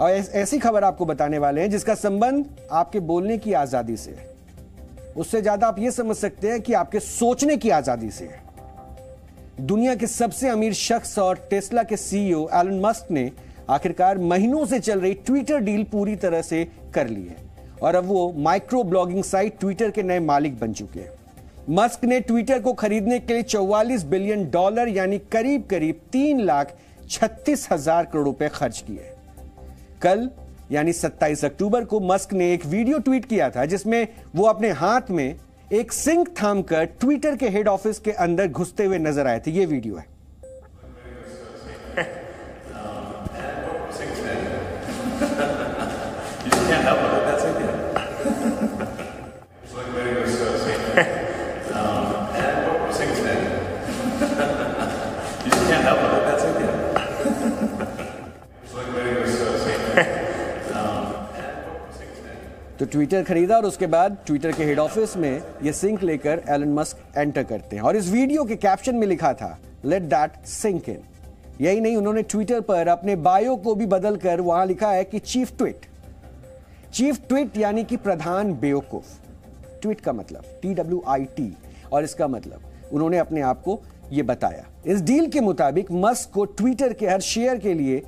और ऐसी खबर आपको बताने वाले हैं जिसका संबंध आपके बोलने की आजादी से है। उससे ज्यादा आप यह समझ सकते हैं कि आपके सोचने की आजादी से है। दुनिया के सबसे अमीर शख्स और टेस्ला के सीईओ एलन मस्क ने आखिरकार महीनों से चल रही ट्विटर डील पूरी तरह से कर ली है और अब वो माइक्रो ब्लॉगिंग साइट ट्विटर के नए मालिक बन चुके हैं। मस्क ने ट्विटर को खरीदने के लिए $44 बिलियन यानी करीब करीब 3,36,000 करोड़ रुपए खर्च किए। कल यानी 27 अक्टूबर को मस्क ने एक वीडियो ट्वीट किया था जिसमें वो अपने हाथ में एक सिंक थामकर ट्विटर के हेड ऑफिस के अंदर घुसते हुए नजर आए थे। ये वीडियो है। तो ट्विटर खरीदा और उसके बाद ट्विटर के हेड ऑफिस में ये सिंक लेकर एलन मस्क एंटर करते हैं और इस वीडियो के कैप्शन में लिखा था लेट दैट सिंक इन। यही नहीं, उन्होंने ट्विटर पर अपने बायो को भी बदलकर वहां लिखा है कि चीफ ट्वीट यानी कि प्रधान बेवकूफ। ट्वीट का मतलब TWIT और इसका मतलब उन्होंने अपने आप को यह बताया। इस डील के मुताबिक मस्क को ट्विटर के हर शेयर के लिए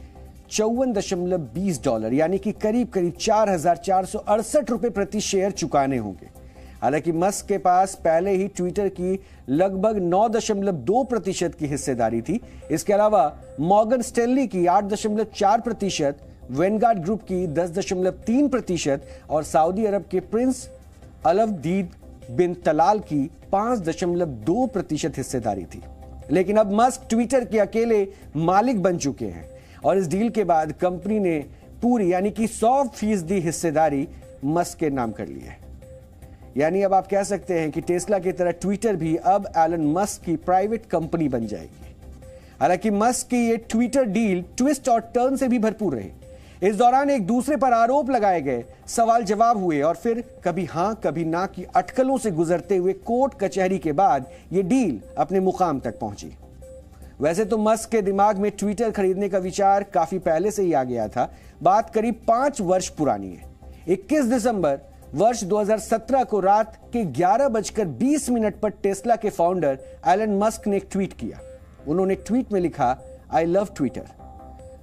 $54.20 यानी कि करीब करीब 4,468 रुपए प्रति शेयर चुकाने होंगे। हालांकि मस्क के पास पहले ही ट्विटर की लगभग 9.2% की हिस्सेदारी थी। इसके अलावा मॉर्गन स्टैनली की 8.4%, वेनगार्ड ग्रुप की 10.3% और सऊदी अरब के प्रिंस अलवदीद बिन तलाल की 5.2% हिस्सेदारी थी। लेकिन अब मस्क ट्विटर के अकेले मालिक बन चुके हैं और इस डील के बाद कंपनी ने पूरी यानी कि 100% हिस्सेदारी मस्क के नाम कर ली है। यानी अब आप कह सकते हैं कि टेस्ला की तरह ट्विटर भी अब एलन मस्क की प्राइवेट कंपनी बन जाएगी। हालांकि मस्क की ये ट्विटर डील ट्विस्ट और टर्न से भी भरपूर रही। इस दौरान एक दूसरे पर आरोप लगाए गए, सवाल जवाब हुए और फिर कभी हां कभी ना की अटकलों से गुजरते हुए कोर्ट कचहरी के बाद ये डील अपने मुकाम तक पहुंची। वैसे तो मस्क के दिमाग में ट्विटर खरीदने का विचार काफी पहले से ही आ गया था। बात करीब 5 वर्ष पुरानी है। 21 दिसंबर वर्ष 2017 को रात के 11:20 पर टेस्ला के फाउंडर एलन मस्क ने एक ट्वीट किया। उन्होंने ट्वीट में लिखा आई लव ट्विटर।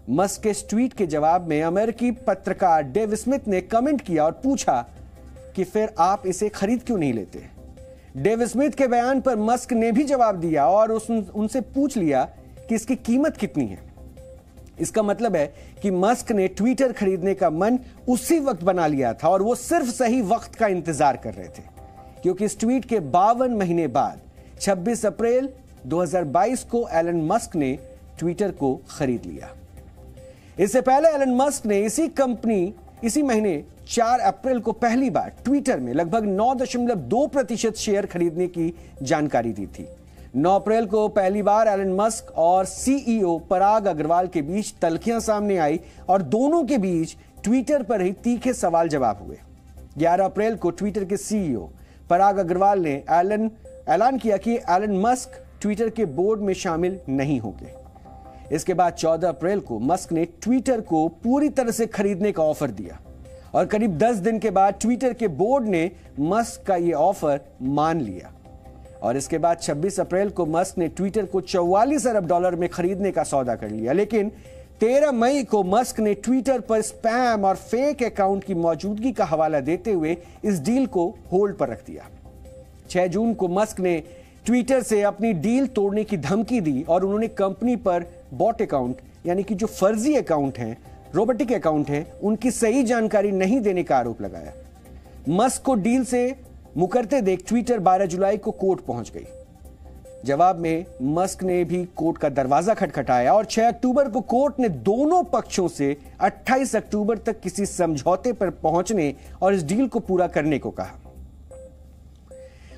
मस्क के इस ट्वीट के जवाब में अमेरिकी पत्रकार डेव स्मिथ ने कमेंट किया और पूछा कि फिर आप इसे खरीद क्यों नहीं लेते। डेव स्मिथ के बयान पर मस्क ने भी जवाब दिया और उनसे पूछ लिया कि इसकी कीमत कितनी है। इसका मतलब है कि मस्क ने ट्विटर खरीदने का मन उसी वक्त बना लिया था और वो सिर्फ सही वक्त का इंतजार कर रहे थे, क्योंकि इस ट्वीट के 52 महीने बाद 26 अप्रैल 2022 को एलन मस्क ने ट्विटर को खरीद लिया। इससे पहले एलन मस्क ने इसी महीने 4 अप्रैल को पहली बार ट्विटर में लगभग 9.2% शेयर खरीदने की जानकारी दी थी। 9 अप्रैल को पहली बार एलन मस्क और सीईओ पराग अग्रवाल के बीच तल्खियां सामने आई और दोनों के बीच ट्विटर पर ही तीखे सवाल जवाब हुए। 11 अप्रैल को ट्विटर के सीईओ पराग अग्रवाल ने ऐलान किया कि एलन मस्क ट्विटर के बोर्ड में शामिल नहीं होंगे। इसके बाद 14 अप्रैल को मस्क ने ट्विटर को पूरी तरह से खरीदने का ऑफर दिया और करीब 10 दिन के बाद ट्विटर के बोर्ड ने मस्क का यह ऑफर मान लिया और इसके बाद 26 अप्रैल को मस्क ने ट्विटर को $44 अरब में खरीदने का सौदा कर लिया। लेकिन 13 मई को मस्क ने ट्विटर पर स्पैम और फेक अकाउंट की मौजूदगी का हवाला देते हुए इस डील को होल्ड पर रख दिया। 6 जून को मस्क ने ट्विटर से अपनी डील तोड़ने की धमकी दी और उन्होंने कंपनी पर बॉट अकाउंट यानी कि जो फर्जी अकाउंट हैं, रोबोटिक अकाउंट हैं, उनकी सही जानकारी नहीं देने का आरोप लगाया। मस्क को डील से मुकरते देख ट्विटर 12 जुलाई को कोर्ट पहुंच गई। जवाब में मस्क ने भी कोर्ट का दरवाजा खटखटाया और 6 अक्टूबर को कोर्ट ने दोनों पक्षों से 28 अक्टूबर तक किसी समझौते पर पहुंचने और इस डील को पूरा करने को कहा।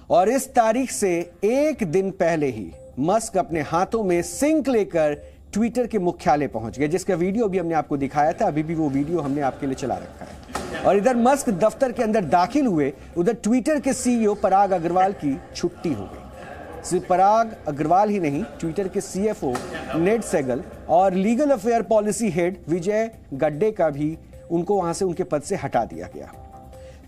और इस तारीख से एक दिन पहले ही मस्क अपने हाथों में सिंक लेकर ट्विटर के मुख्यालय पहुंच गए, जिसका वीडियो भी हमने आपको दिखाया था। अभी भी वो वीडियो हमने आपके लिए चला रखा है। और इधर मस्क दफ्तर के अंदर दाखिल हुए, उधर ट्विटर के सीईओ पराग अग्रवाल की छुट्टी हो गई। सिर्फ पराग अग्रवाल ही नहीं, ट्विटर के सीएफओ नेड सेगल और लीगल अफेयर पॉलिसी हेड विजय गड्डे का भी उनको वहां से उनके पद से हटा दिया गया।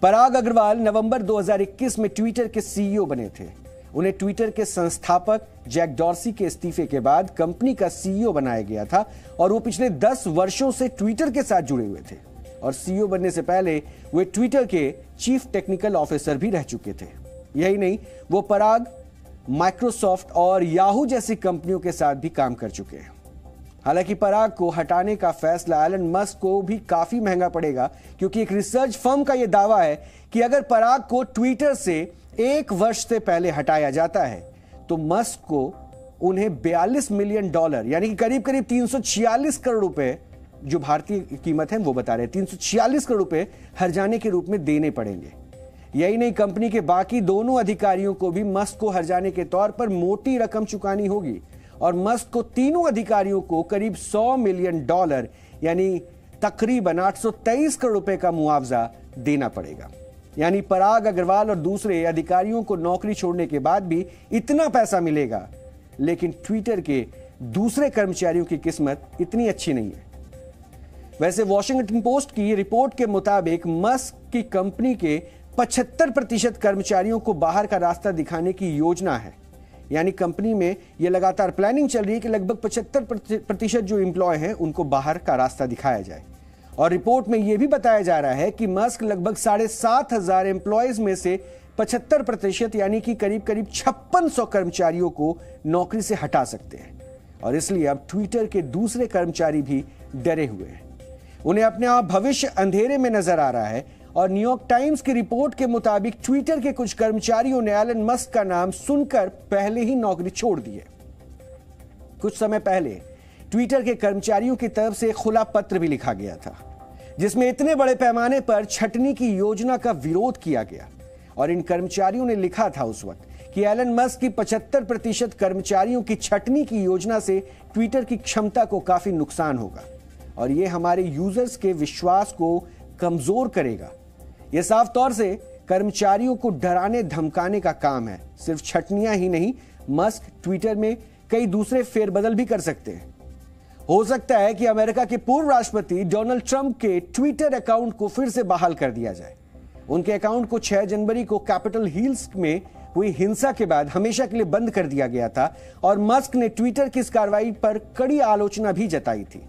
पराग अग्रवाल नवंबर 2021 में ट्विटर के सीईओ बने थे। उन्हें ट्विटर के संस्थापक जैक डॉर्सी के इस्तीफे के बाद कंपनी का सीईओ बनाया गया था और वो पिछले 10 वर्षों से ट्विटर के साथ जुड़े हुए थे और सीईओ बनने से पहले वे ट्विटर के चीफ टेक्निकल ऑफिसर भी रह चुके थे। यही नहीं, वो पराग माइक्रोसॉफ्ट और याहू जैसी कंपनियों के साथ भी काम कर चुके हैं। हालांकि पराग को हटाने का फैसला एलन मस्क को भी काफी महंगा पड़ेगा, क्योंकि एक रिसर्च फर्म का यह दावा है कि अगर पराग को ट्विटर से 1 वर्ष से पहले हटाया जाता है तो मस्क को उन्हें $42 मिलियन यानी कि करीब करीब 346 करोड़ रुपए, जो भारतीय कीमत है वो बता रहे हैं, 346 करोड़ रुपए हर्जाने के रूप में देने पड़ेंगे। यही नहीं, कंपनी के बाकी दोनों अधिकारियों को भी मस्क को हर्जाने के तौर पर मोटी रकम चुकानी होगी और मस्क को तीनों अधिकारियों को करीब $100 मिलियन यानी तकरीबन 823 करोड़ रुपए का मुआवजा देना पड़ेगा। यानी पराग अग्रवाल और दूसरे अधिकारियों को नौकरी छोड़ने के बाद भी इतना पैसा मिलेगा, लेकिन ट्विटर के दूसरे कर्मचारियों की किस्मत इतनी अच्छी नहीं है। वैसे वॉशिंगटन पोस्ट की रिपोर्ट के मुताबिक मस्क की कंपनी के 75% कर्मचारियों को बाहर का रास्ता दिखाने की योजना है। यानी कंपनी में यह लगातार प्लानिंग चल रही है कि लगभग 75% जो एम्प्लॉय हैं उनको बाहर का रास्ता दिखाया जाए। और रिपोर्ट में यह भी बताया जा रहा है कि मस्क लगभग 7,500 एम्प्लॉयज में से 75% यानी कि करीब करीब 5600 कर्मचारियों को नौकरी से हटा सकते हैं। और इसलिए अब ट्विटर के दूसरे कर्मचारी भी डरे हुए हैं। उन्हें अपने आप भविष्य अंधेरे में नजर आ रहा है और न्यूयॉर्क टाइम्स की रिपोर्ट के मुताबिक ट्विटर के कुछ कर्मचारियों ने एलन मस्क का नाम सुनकर पहले ही नौकरी छोड़ दी है। कुछ समय पहले ट्विटर के कर्मचारियों की तरफ से खुला पत्र भी लिखा गया था, जिसमें इतने बड़े पैमाने पर छटनी की योजना का विरोध किया गया और इन कर्मचारियों ने लिखा था उस वक्त कि एलन मस्क की 75% कर्मचारियों की छटनी की योजना से ट्विटर की क्षमता को काफी नुकसान होगा और यह हमारे यूजर्स के विश्वास को कमजोर करेगा। यह साफ तौर से कर्मचारियों को डराने धमकाने का काम है। सिर्फ छटनियां ही नहीं, मस्क ट्विटर में कई दूसरे फेरबदल भी कर सकते हैं। हो सकता है कि अमेरिका के पूर्व राष्ट्रपति डोनाल्ड ट्रंप के ट्विटर अकाउंट को फिर से बहाल कर दिया जाए। उनके अकाउंट को 6 जनवरी को कैपिटल हिल्स में हुई हिंसा के बाद हमेशा के लिए बंद कर दिया गया था और मस्क ने ट्विटर की इस कार्रवाई पर कड़ी आलोचना भी जताई थी।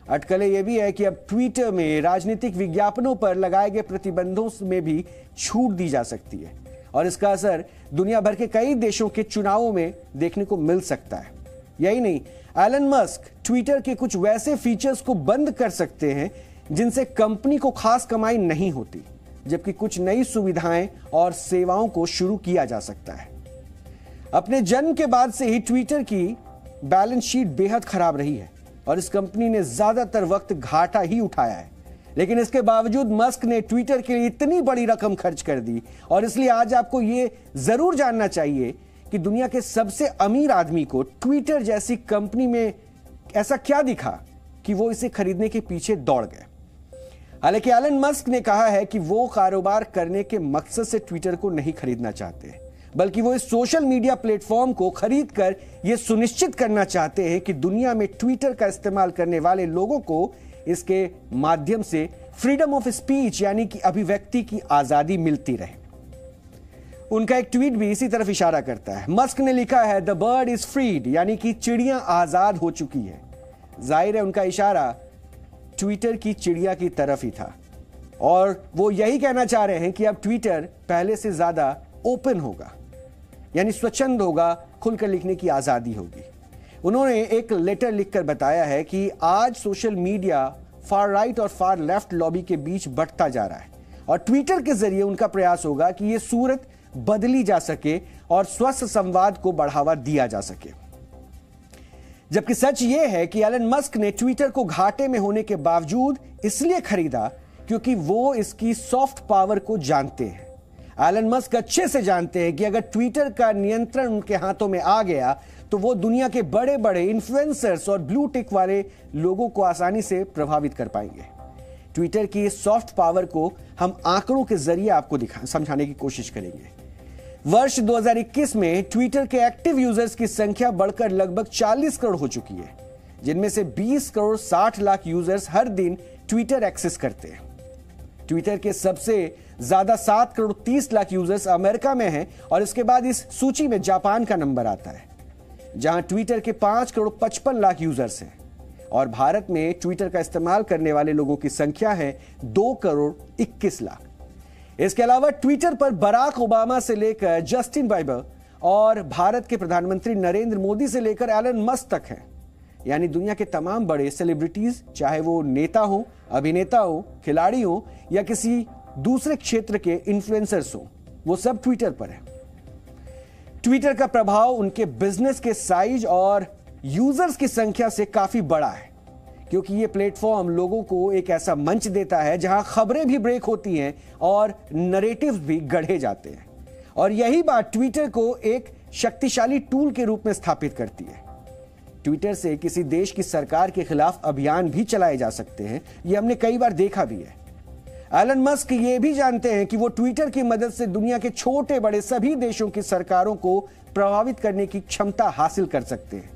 अटकलें यह भी है कि अब ट्विटर में राजनीतिक विज्ञापनों पर लगाए गए प्रतिबंधों में भी छूट दी जा सकती है और इसका असर दुनिया भर के कई देशों के चुनावों में देखने को मिल सकता है। यही नहीं, एलन मस्क ट्विटर के कुछ वैसे फीचर्स को बंद कर सकते हैं जिनसे कंपनी को खास कमाई नहीं होती, जबकि कुछ नई सुविधाएं और सेवाओं को शुरू किया जा सकता है। अपने जन्म के बाद से ही ट्विटर की बैलेंस शीट बेहद खराब रही है और इस कंपनी ने ज्यादातर वक्त घाटा ही उठाया है, लेकिन इसके बावजूद मस्क ने ट्विटर के लिए इतनी बड़ी रकम खर्च कर दी और इसलिए आज आपको यह जरूर जानना चाहिए कि दुनिया के सबसे अमीर आदमी को ट्विटर जैसी कंपनी में ऐसा क्या दिखा कि वो इसे खरीदने के पीछे दौड़ गए। हालांकि एलन मस्क ने कहा है कि वो कारोबार करने के मकसद से ट्विटर को नहीं खरीदना चाहते, बल्कि वो इस सोशल मीडिया प्लेटफॉर्म को खरीदकर यह सुनिश्चित करना चाहते हैं कि दुनिया में ट्विटर का इस्तेमाल करने वाले लोगों को इसके माध्यम से फ्रीडम ऑफ स्पीच यानी कि अभिव्यक्ति की आजादी मिलती रहे। उनका एक ट्वीट भी इसी तरफ इशारा करता है। मस्क ने लिखा है, द बर्ड इज फ्रीड, यानी कि चिड़िया आजाद हो चुकी है। जाहिर है उनका इशारा ट्विटर की चिड़िया की तरफ ही था और वो यही कहना चाह रहे हैं कि अब ट्विटर पहले से ज्यादा ओपन होगा, यानी स्वच्छंद होगा, खुलकर लिखने की आजादी होगी। उन्होंने एक लेटर लिखकर बताया है कि आज सोशल मीडिया फार राइट और फार लेफ्ट लॉबी के बीच बढ़ता जा रहा है और ट्विटर के जरिए उनका प्रयास होगा कि यह सूरत बदली जा सके और स्वस्थ संवाद को बढ़ावा दिया जा सके। जबकि सच यह है कि एलन मस्क ने ट्विटर को घाटे में होने के बावजूद इसलिए खरीदा क्योंकि वो इसकी सॉफ्ट पावर को जानते हैं। एलन मस्क अच्छे से जानते हैं कि अगर ट्विटर का नियंत्रण उनके हाथों में आ गया तो वो दुनिया के बड़े बड़े इन्फ्लुएंसर्स और ब्लू टिक वाले लोगों को आसानी से प्रभावित कर पाएंगे। ट्विटर की इस सॉफ्ट पावर को हम आंकड़ों के जरिए आपको समझाने की कोशिश करेंगे। वर्ष 2021 में ट्विटर के एक्टिव यूजर्स की संख्या बढ़कर लगभग 40 करोड़ हो चुकी है, जिनमें से 20 करोड़ 60 लाख यूजर्स हर दिन ट्विटर एक्सेस करते हैं। ट्विटर के सबसे ज्यादा 7 करोड़ 30 लाख यूजर्स अमेरिका में हैं और इसके बाद इस सूची में जापान का नंबर आता है, जहां ट्विटर के 5 करोड़ 55 लाख यूजर्स हैं और भारत में ट्विटर का इस्तेमाल करने वाले लोगों की संख्या है 2 करोड़ 21 लाख। इसके अलावा ट्विटर पर बराक ओबामा से लेकर जस्टिन बाइबर और भारत के प्रधानमंत्री नरेंद्र मोदी से लेकर एलन मस्क तक हैं। यानी दुनिया के तमाम बड़े सेलिब्रिटीज, चाहे वो नेता हो, अभिनेता हो, खिलाड़ी हो या किसी दूसरे क्षेत्र के इन्फ्लुएंसर्स हो, वो सब ट्विटर पर है। ट्विटर का प्रभाव उनके बिजनेस के साइज और यूजर्स की संख्या से काफी बड़ा है, क्योंकि ये प्लेटफॉर्म लोगों को एक ऐसा मंच देता है जहां खबरें भी ब्रेक होती हैं और नैरेटिव्स भी गढ़े जाते हैं। और यही बात ट्विटर को एक शक्तिशाली टूल के रूप में स्थापित करती है। ट्विटर से किसी देश की सरकार के खिलाफ अभियान भी चलाए जा सकते हैं, ये हमने कई बार देखा भी है। एलन मस्क ये भी जानते हैं कि वो ट्विटर की मदद से दुनिया के छोटे बड़े सभी देशों की सरकारों को प्रभावित करने की क्षमता हासिल कर सकते हैं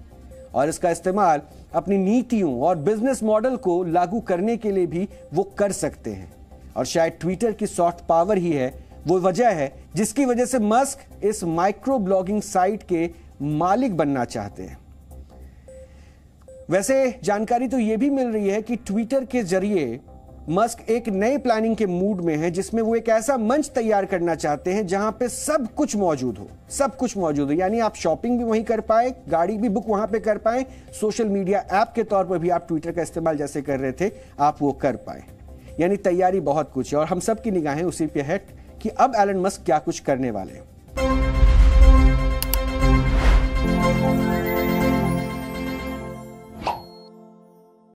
और इसका इस्तेमाल अपनी नीतियों और बिजनेस मॉडल को लागू करने के लिए भी वो कर सकते हैं। और शायद ट्विटर की सॉफ्ट पावर ही है वो वजह है जिसकी वजह से मस्क इस माइक्रो ब्लॉगिंग साइट के मालिक बनना चाहते हैं। वैसे जानकारी तो यह भी मिल रही है कि ट्विटर के जरिए मस्क एक नए प्लानिंग के मूड में है, जिसमें वो एक ऐसा मंच तैयार करना चाहते हैं जहां पे सब कुछ मौजूद हो। यानी आप शॉपिंग भी वहीं कर पाए, गाड़ी भी बुक वहां पे कर पाए, सोशल मीडिया ऐप के तौर पर भी आप ट्विटर का इस्तेमाल जैसे कर रहे थे आप वो कर पाए। यानी तैयारी बहुत कुछ है और हम सब की निगाहें उसी पे है कि अब एलन मस्क क्या कुछ करने वाले हैं।